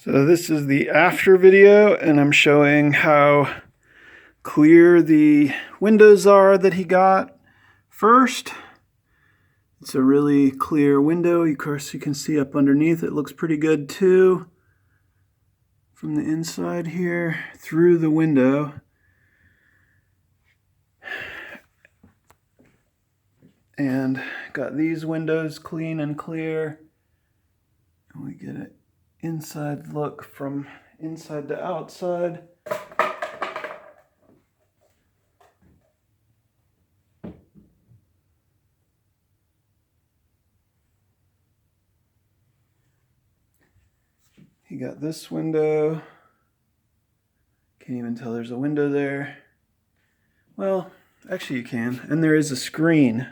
So this is the after video, and I'm showing how clear the windows are that he got. First, it's a really clear window. Of course, you can see up underneath. It looks pretty good too. From the inside here, through the window. And got these windows clean and clear. And we get an inside look from inside to outside. You got this window. Can't even tell there's a window there. Well, actually you can. And there is a screen.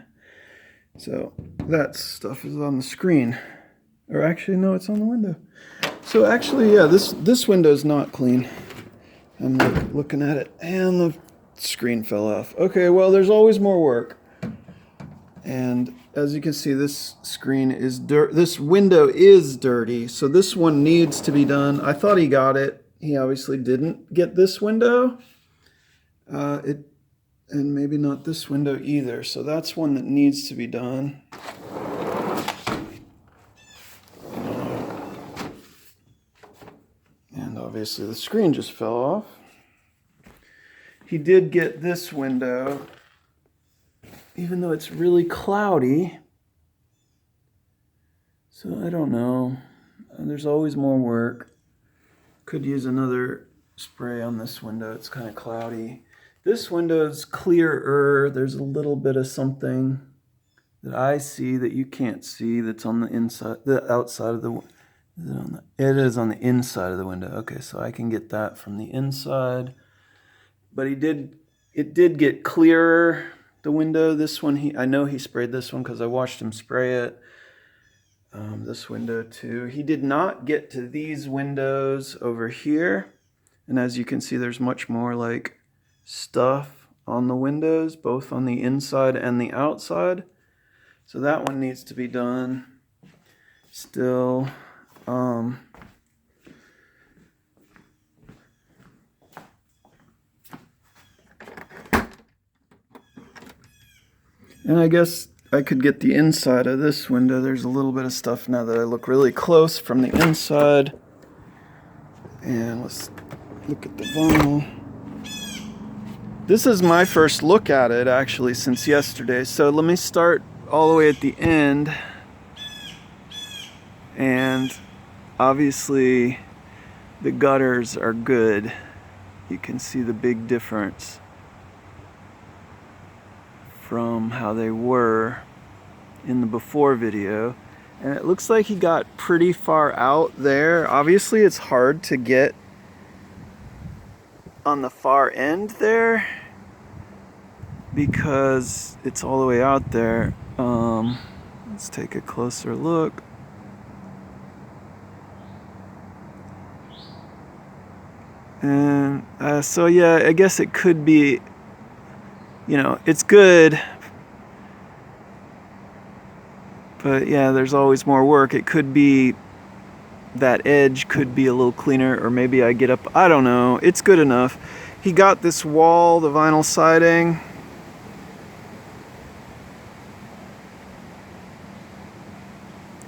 So that stuff is on the screen. Or actually, no, it's on the window. So actually, yeah, this window's not clean. I'm looking at it, and the screen fell off. Okay, well, there's always more work. And as you can see, this screen is this window is dirty, so this one needs to be done. I thought he got it. He obviously didn't get this window. And maybe not this window either. So that's one that needs to be done. And obviously the screen just fell off. He did get this window, even though it's really cloudy. So I don't know. There's always more work. Could use another spray on this window. It's kind of cloudy. This window is clearer. There's a little bit of something that I see that you can't see that's on the inside, the outside of the window. It is on the inside of the window. Okay, so I can get that from the inside. But it did get clearer, the window. This one, I know he sprayed this one because I watched him spray it. This window too. He did not get to these windows over here. And as you can see, there's much more like stuff on the windows, both on the inside and the outside. So that one needs to be done still. And I guess I could get the inside of this window. There's a little bit of stuff now that I look really close from the inside. And let's look at the vinyl. This is my first look at it actually since yesterday. So let me start all the way at the end. And obviously the gutters are good. You can see the big difference from how they were in the before video. And it looks like he got pretty far out there. Obviously it's hard to get on the far end there because it's all the way out there. Let's take a closer look. And so yeah, I guess it could be, you know, it's good, but yeah, there's always more work. It could be that edge could be a little cleaner, or maybe I get up, I don't know. It's good enough. He got this wall, the vinyl siding.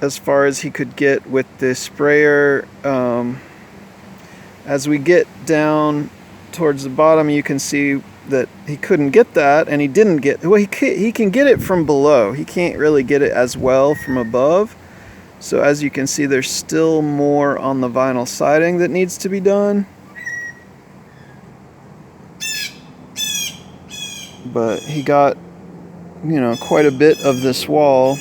As far as he could get with the sprayer. As we get down towards the bottom, you can see that he couldn't get that, and he didn't get, well, he can get it from below. He can't really get it as well from above. So as you can see, there's still more on the vinyl siding that needs to be done. But he got, you know, quite a bit of this wall.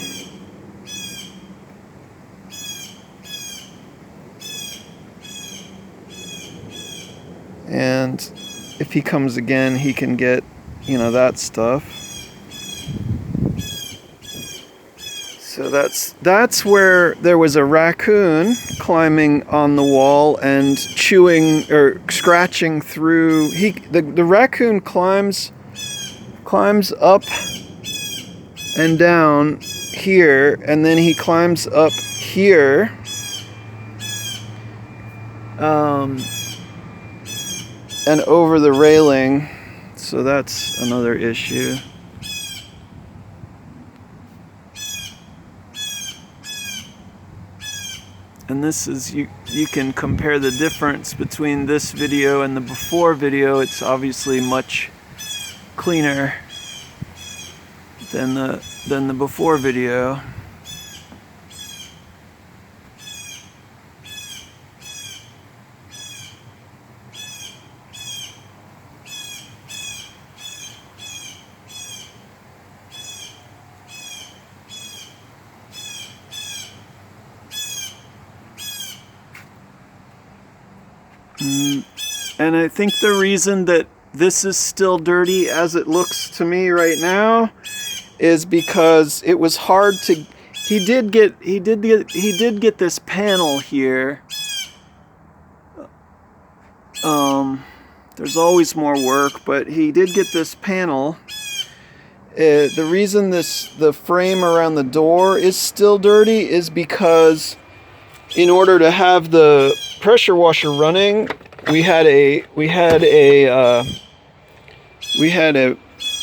And if he comes again, he can get, you know, that stuff. So that's where there was a raccoon climbing on the wall and chewing or scratching through. The raccoon climbs up and down here, and then he climbs up here and over the railing, so that's another issue. And this is, you can compare the difference between this video and the before video. It's obviously much cleaner than the before video. And I think the reason that this is still dirty as it looks to me right now is because it was hard to, he did get this panel here. There's always more work, but he did get this panel. The reason the frame around the door is still dirty is because in order to have the pressure washer running, we had a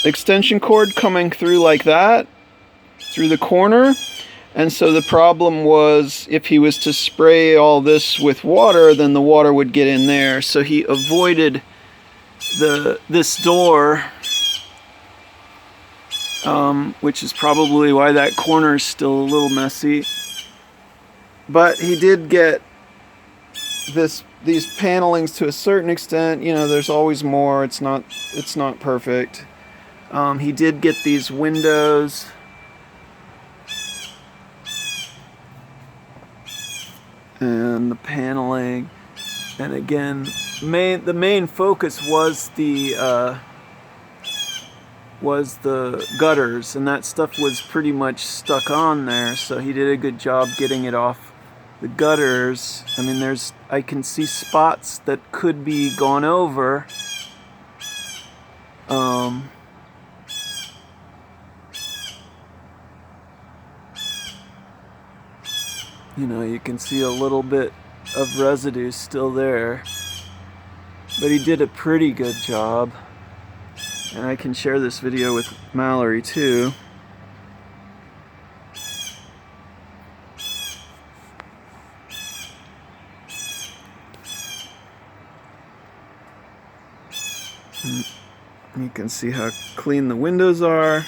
extension cord coming through like that, through the corner. And so the problem was, if he was to spray all this with water, then the water would get in there. So he avoided this door, which is probably why that corner is still a little messy. But he did get these panelings to a certain extent. You know, there's always more. It's not perfect. He did get these windows. And the paneling. And again, the main focus was the gutters, and that stuff was pretty much stuck on there, so he did a good job getting it off the gutters. I mean, I can see spots that could be gone over. You know, you can see a little bit of residue still there, but he did a pretty good job. And I can share this video with Mallory too. You can see how clean the windows are.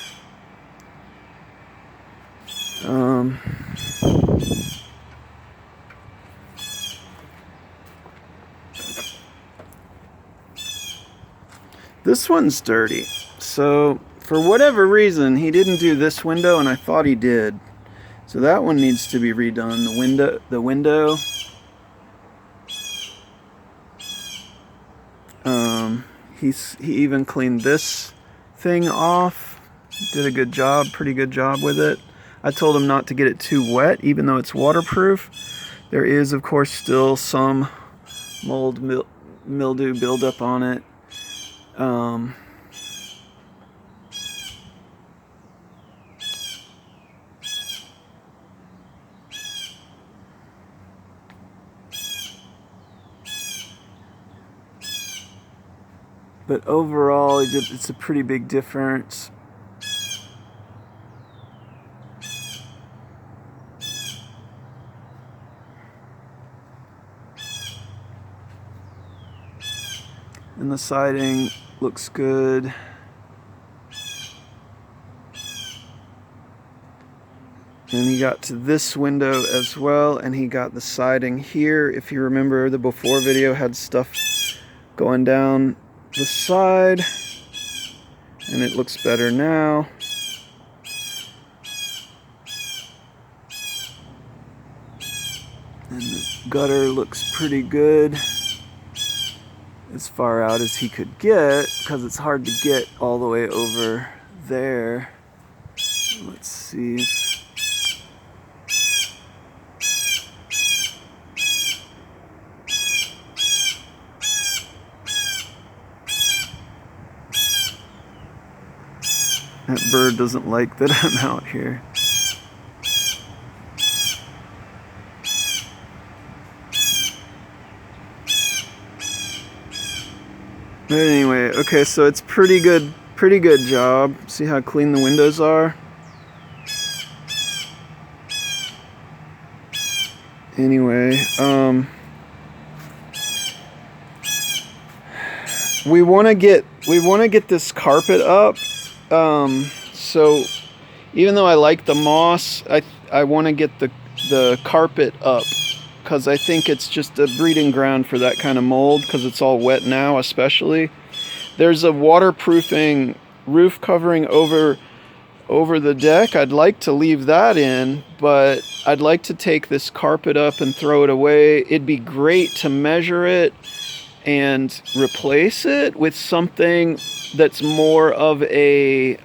This one's dirty. So for whatever reason, he didn't do this window, and I thought he did. So that one needs to be redone. The window. He even cleaned this thing off. Did a good job, pretty good job with it. I told him not to get it too wet, even though it's waterproof. There is, of course, still some mold mildew buildup on it. But overall, it's a pretty big difference. And the siding looks good. And he got to this window as well, and he got the siding here. If you remember, the before video had stuff going down the side, and it looks better now. And the gutter looks pretty good, as far out as he could get, because it's hard to get all the way over there. Let's see. That bird doesn't like that I'm out here. But anyway, okay, so it's pretty good job. See how clean the windows are? Anyway, we want to get this carpet up. So even though I like the moss, I want to get the carpet up, because I think it's just a breeding ground for that kind of mold, because it's all wet now. Especially there's a waterproofing roof covering over the deck. I'd like to leave that in, but I'd like to take this carpet up and throw it away. It'd be great to measure it and replace it with something that's more of a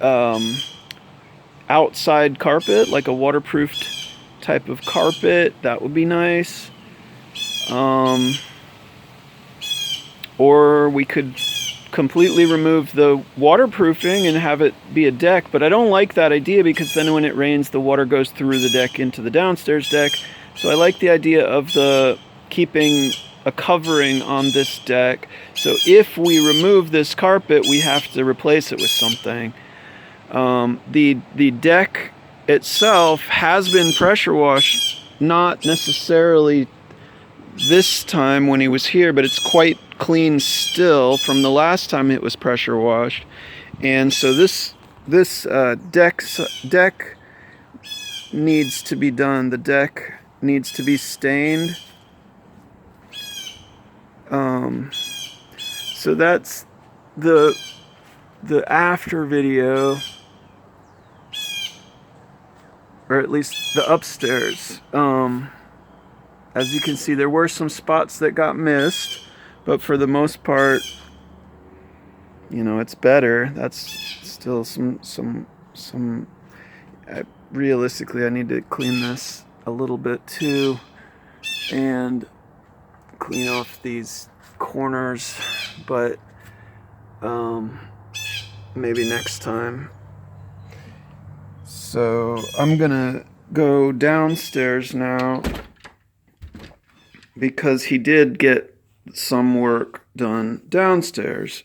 outside carpet, like a waterproofed type of carpet. That would be nice. Or we could completely remove the waterproofing and have it be a deck, but I don't like that idea, because then when it rains the water goes through the deck into the downstairs deck. So I like the idea of keeping a covering on this deck. So if we remove this carpet, we have to replace it with something. The deck itself has been pressure washed, not necessarily this time when he was here, but it's quite clean still from the last time it was pressure washed. And so this deck needs to be done. The deck needs to be stained. So that's the after video, or at least the upstairs. As you can see, there were some spots that got missed, but for the most part, you know, it's better. That's still some realistically, I need to clean this a little bit too, and clean off these corners, but maybe next time. So I'm gonna go downstairs now, because he did get some work done downstairs.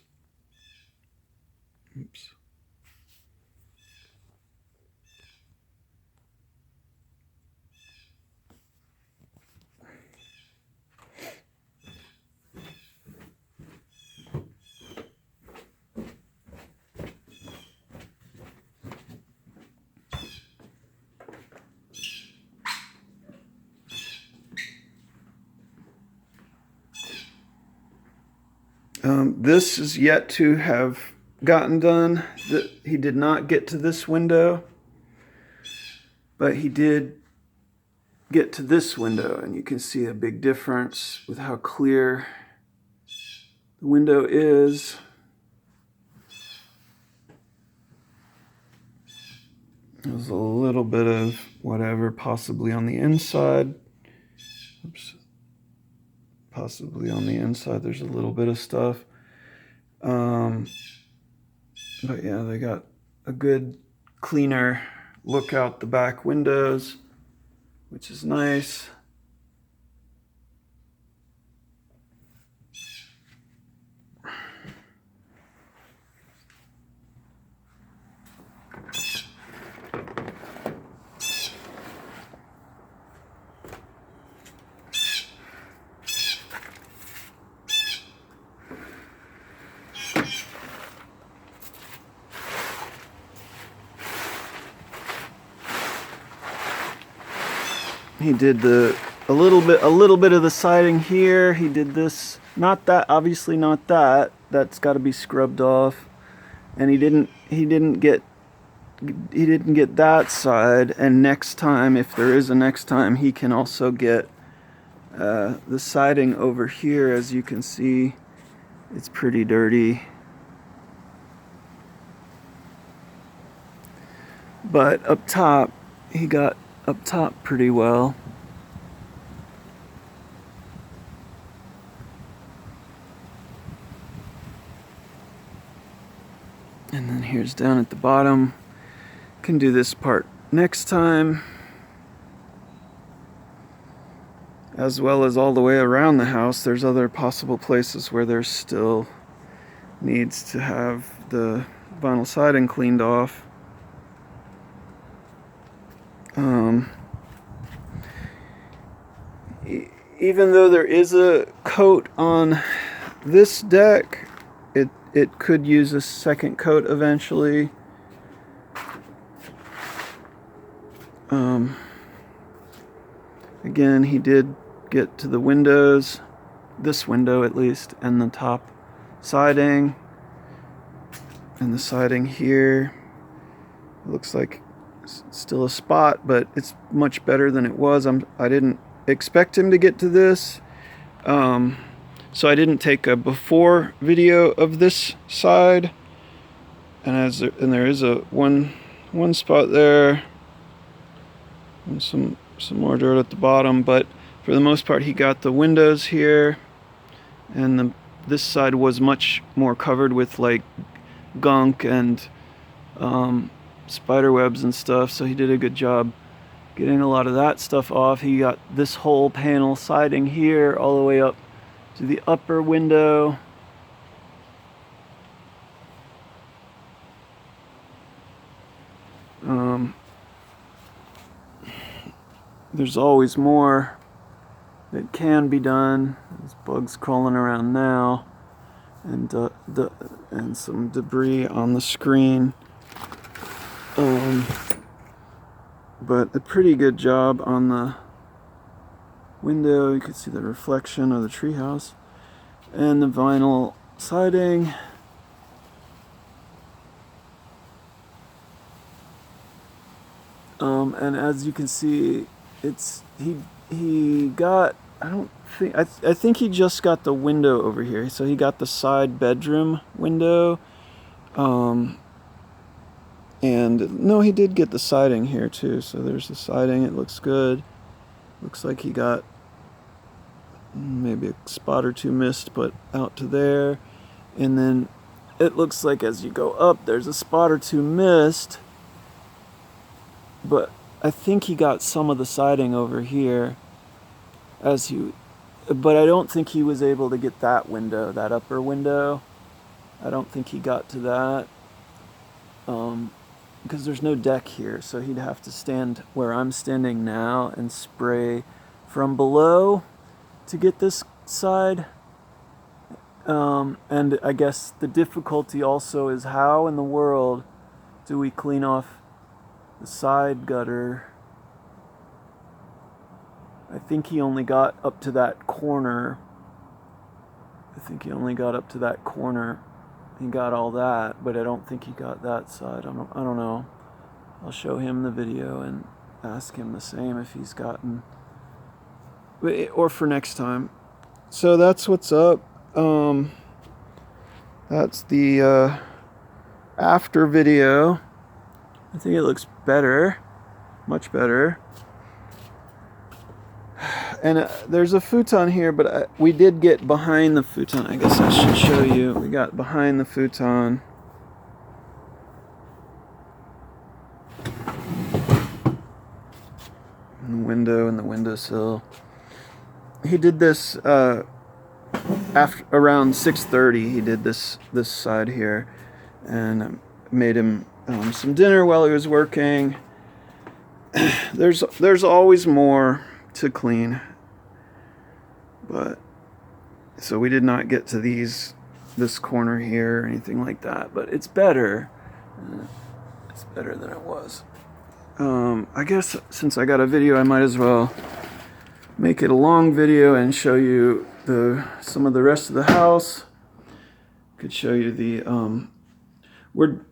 Oops. This is yet to have gotten done. He did not get to this window, but he did get to this window, and you can see a big difference with how clear the window is. There's a little bit of whatever possibly on the inside. Oops. Possibly on the inside there's a little bit of stuff. But yeah, they got a good cleaner look out the back windows, which is nice. He did a little bit of the siding here. He did this, not that, obviously not that. That's got to be scrubbed off. And he didn't get that side. And next time, if there is a next time, he can also get the siding over here. As you can see, it's pretty dirty. But up top, he got up top pretty well. And then here's down at the bottom. Can do this part next time, as well as all the way around the house. There's other possible places where there's still needs to have the vinyl siding cleaned off. Even though there is a coat on this deck, it could use a second coat eventually. Again, he did get to the windows, this window at least, and the top siding. And the siding here looks like it's still a spot, but it's much better than it was. I didn't expect him to get to this, so I didn't take a before video of this side. And there is a one spot there, and some more dirt at the bottom, but for the most part he got the windows here, and this side was much more covered with like gunk and spider webs and stuff, so he did a good job getting a lot of that stuff off. He got this whole panel siding here all the way up to the upper window. There's always more that can be done. There's bugs crawling around now, and some debris on the screen. But a pretty good job on the window. You can see the reflection of the treehouse and the vinyl siding. And as you can see, he got, I think he just got the window over here. So he got the side bedroom window. And no, he did get the siding here too. So there's the siding. It looks good. Looks like he got maybe a spot or two missed, but out to there. And then it looks like as you go up, there's a spot or two missed. But I think he got some of the siding over here but I don't think he was able to get that window, that upper window. I don't think he got to that. Because there's no deck here, so he'd have to stand where I'm standing now and spray from below to get this side. And I guess the difficulty also is, how in the world do we clean off the side gutter? I think he only got up to that corner. He got all that, but I don't think he got that side. I don't know. I'll show him the video and ask him the same if he's gotten, or for next time. So that's what's up. That's the after video. I think it looks better, much better. And there's a futon here, but we did get behind the futon. I guess I should show you. We got behind the futon. And the window and the windowsill. He did this after around 6:30. He did this side here, and made him some dinner while he was working. There's always more to clean, but so we did not get to this corner here or anything like that, but it's better. It's better than it was. I guess since I got a video, I might as well make it a long video and show you some of the rest of the house. Could show you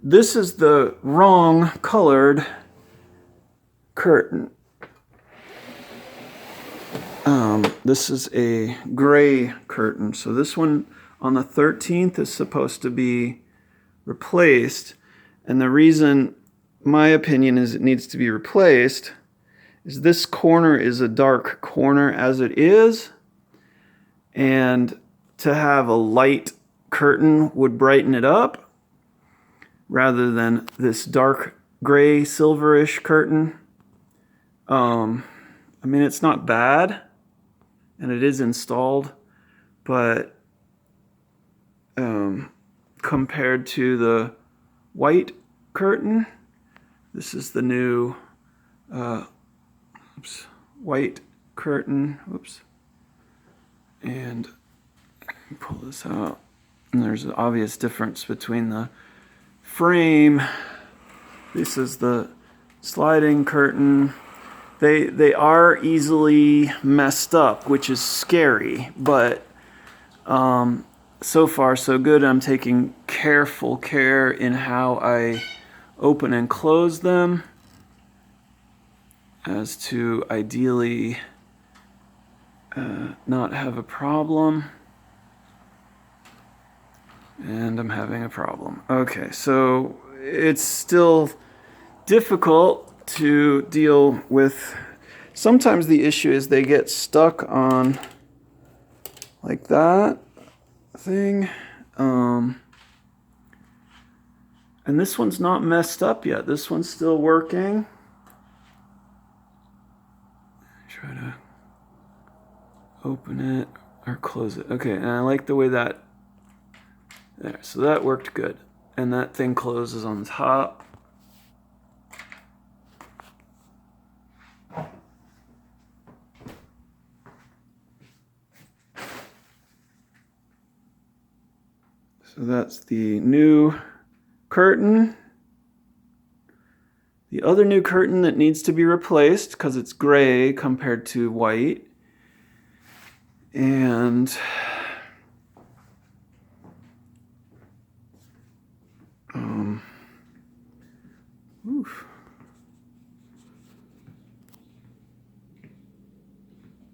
this is the wrong colored curtain. This is a gray curtain. So this one on the 13th is supposed to be replaced. And the reason, my opinion, is it needs to be replaced is this corner is a dark corner as it is. And to have a light curtain would brighten it up rather than this dark gray silverish curtain. I mean, it's not bad, and it is installed, but compared to the white curtain. This is the new white curtain. Oops. And pull this out. And there's an obvious difference between the frame. This is the sliding curtain. They are easily messed up, which is scary, but so far so good. I'm taking careful care in how I open and close them as to ideally not have a problem. And I'm having a problem. Okay, so it's still difficult to deal with. Sometimes the issue is they get stuck on like that thing. And this one's not messed up yet. This one's still working. Try to open it or close it. Okay, and I like the way that there, so that worked good. And that thing closes on top. So that's the new curtain. The other new curtain that needs to be replaced because it's gray compared to white. And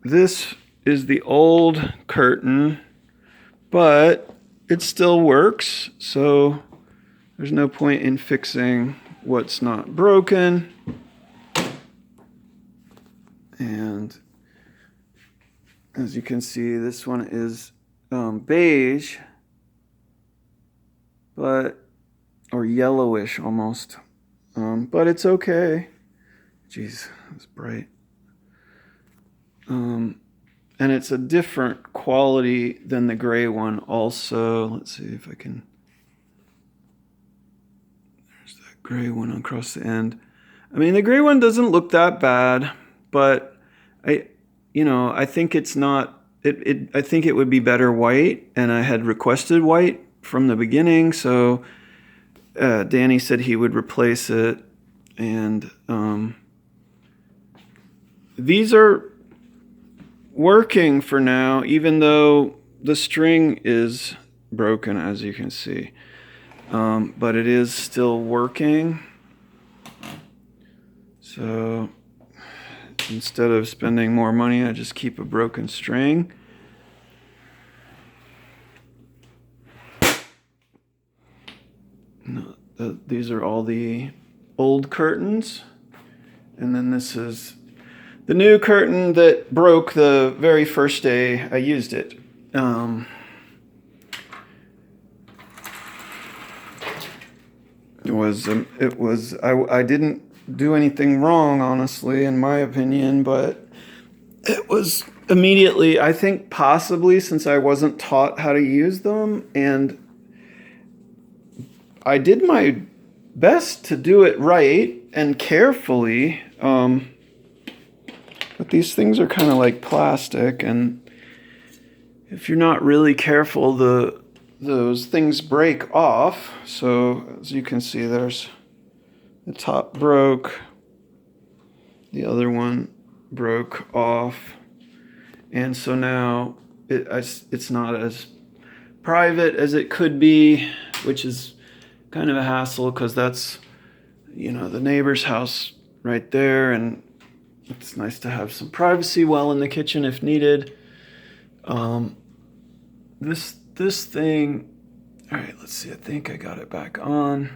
this is the old curtain, but it still works, so there's no point in fixing what's not broken. And as you can see, this one is beige, or yellowish almost, but it's okay. Jeez, it's bright. And it's a different quality than the gray one also. Let's see if I can. There's that gray one across the end. I mean, the gray one doesn't look that bad, but I think it's not. I think it would be better white, and I had requested white from the beginning, so Danny said he would replace it, and these are working for now, even though the string is broken, as you can see, but it is still working. So instead of spending more money, I just keep a broken string. No, these are all the old curtains, and then this is the new curtain that broke the very first day I used it. I didn't do anything wrong, honestly, in my opinion, but it was immediately, I think possibly since I wasn't taught how to use them, and I did my best to do it right and carefully, but these things are kind of like plastic, and if you're not really careful, those things break off. So as you can see, there's the top broke, the other one broke off, and so now it's not as private as it could be, which is kind of a hassle because that's the neighbor's house right there, and it's nice to have some privacy while in the kitchen if needed. This thing, all right, let's see, I think I got it back on.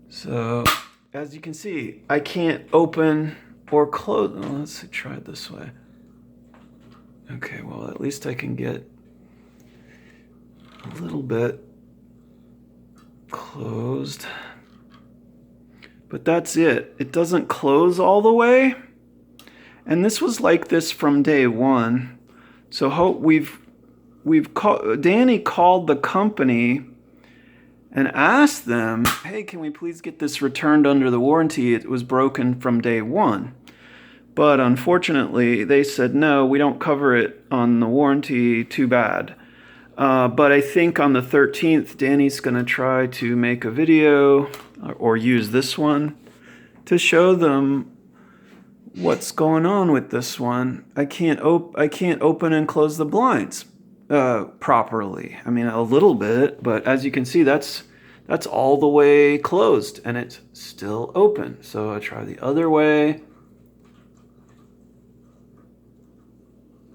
So as you can see, I can't open or close. Oh, let's try it this way. Okay, well, at least I can get a little bit closed. But that's it. It doesn't close all the way. And this was like this from day one. So Danny called the company and asked them, hey, can we please get this returned under the warranty? It was broken from day one. But unfortunately, they said, no, we don't cover it on the warranty, too bad. But I think on the 13th, Danny's going to try to make a video or use this one to show them what's going on with this one. I can't open and close the blinds properly. I mean, a little bit, but as you can see, that's all the way closed and it's still open. So I try the other way.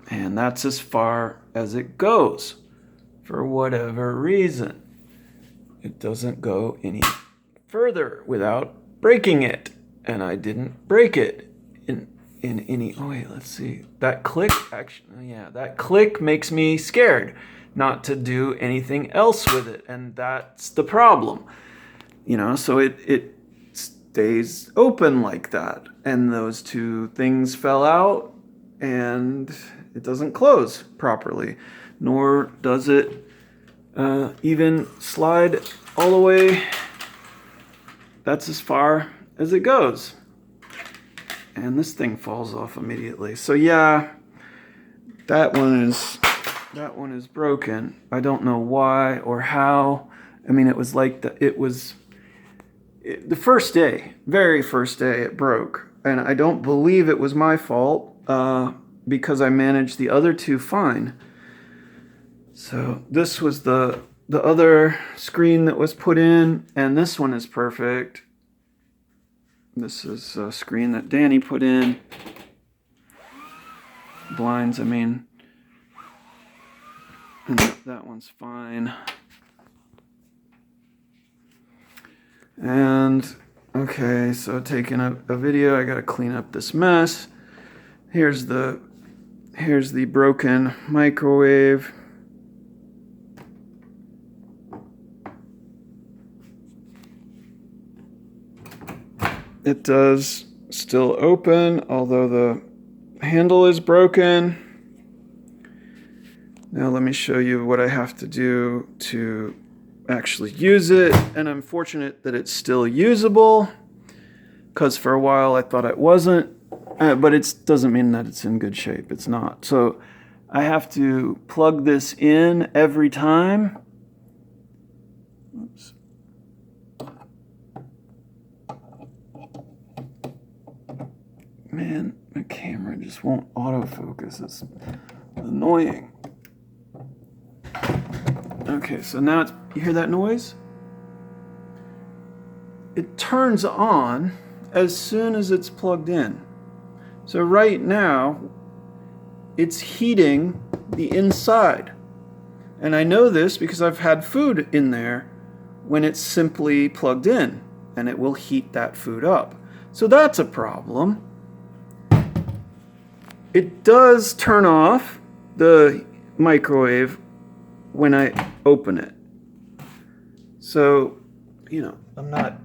And that's as far as it goes. For whatever reason, it doesn't go any further without breaking it. And I didn't break it in any, oh wait, let's see. That click, actually, yeah, that click makes me scared not to do anything else with it. And that's the problem. You know, so it stays open like that. And those two things fell out and it doesn't close properly, nor does it even slide all the way. That's as far as it goes. And this thing falls off immediately. So yeah, that one is broken. I don't know why or how. I mean, it was like the first day, very first day it broke. And I don't believe it was my fault. Because I managed the other two fine. So this was the other screen that was put in, and this one is perfect. This is a screen that Danny put in. Blinds, I mean. And that one's fine. And, okay, so taking a video, I gotta clean up this mess. Here's the broken microwave. It does still open, although the handle is broken. Now let me show you what I have to do to actually use it. And I'm fortunate that it's still usable, because for a while I thought it wasn't. But it doesn't mean that it's in good shape. It's not. So I have to plug this in every time. Oops. Man, my camera just won't autofocus. It's annoying. Okay, so now you hear that noise? It turns on as soon as it's plugged in. So right now, it's heating the inside. And I know this because I've had food in there when it's simply plugged in, and it will heat that food up. So that's a problem. It does turn off the microwave when I open it. So, you know, I'm not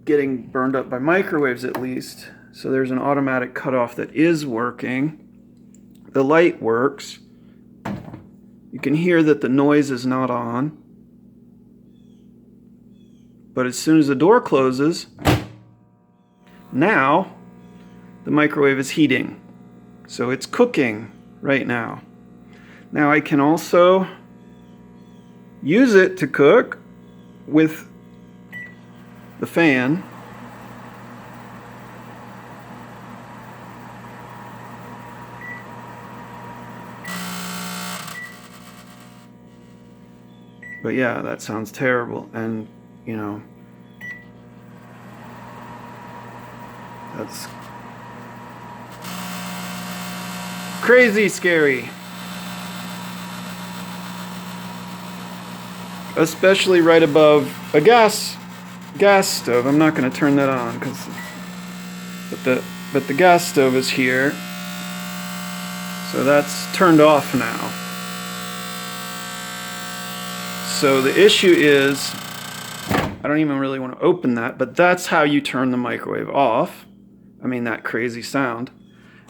getting burned up by microwaves at least. So there's an automatic cutoff that is working. The light works. You can hear that the noise is not on. But as soon as the door closes, now the microwave is heating. So it's cooking right now. Now I can also use it to cook with the fan. But yeah, that sounds terrible. And, you know, that's crazy scary. Especially right above a gas stove. I'm not going to turn that on but the gas stove is here. So that's turned off now. So the issue is, I don't even really want to open that, but that's how you turn the microwave off. I mean, that crazy sound.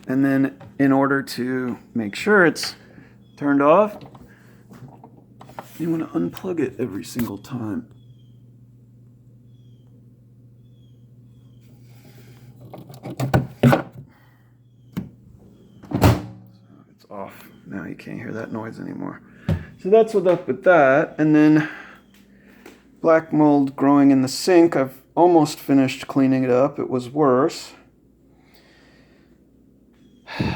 And then in order to make sure it's turned off, you want to unplug it every single time. off. Now you can't hear that noise anymore. So that's what's up with that. And then black mold growing in the sink. I've almost finished cleaning it up. It was worse.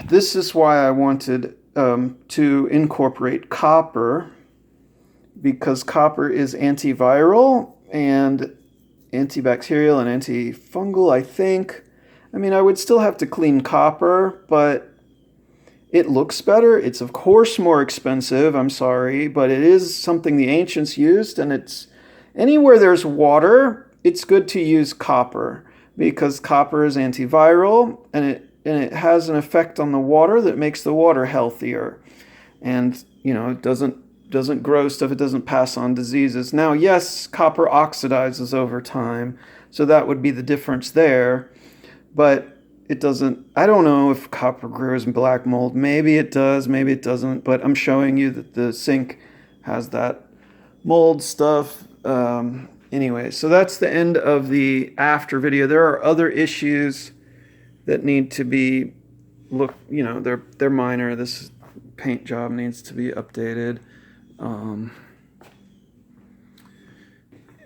This is why I wanted to incorporate copper, because copper is antiviral and antibacterial and antifungal, I think. I mean, I would still have to clean copper, but it looks better. It's of course more expensive, I'm sorry, but it is something the ancients used, and it's anywhere there's water, it's good to use copper because copper is antiviral and it has an effect on the water that makes the water healthier. And, you know, it doesn't grow stuff, it doesn't pass on diseases. Now, yes, copper oxidizes over time, so that would be the difference there. But it doesn't, I don't know if copper grows in black mold. Maybe it does, maybe it doesn't, but I'm showing you that the sink has that mold stuff. Anyway, so that's the end of the after video. There are other issues that need to be you know, they're minor. This paint job needs to be updated.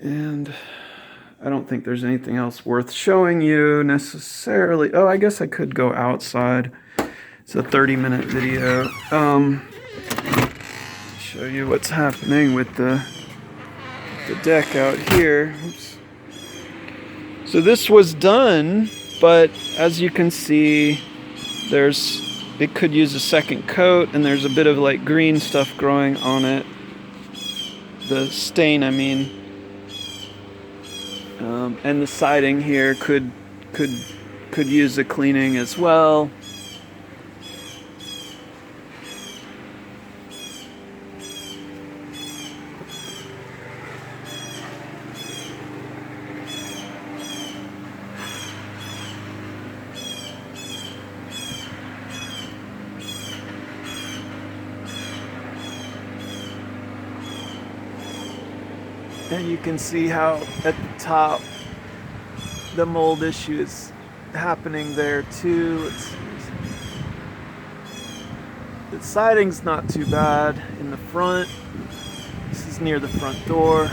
And I don't think there's anything else worth showing you necessarily. Oh, I guess I could go outside. It's a 30-minute video. Show you what's happening with the deck out here. Oops. So this was done, but as you can see, it could use a second coat, and there's a bit of like green stuff growing on it. The stain, I mean. And the siding here could use a cleaning as well. And you can see how at the top the mold issue is happening there too. The siding's not too bad in the front. This is near the front door.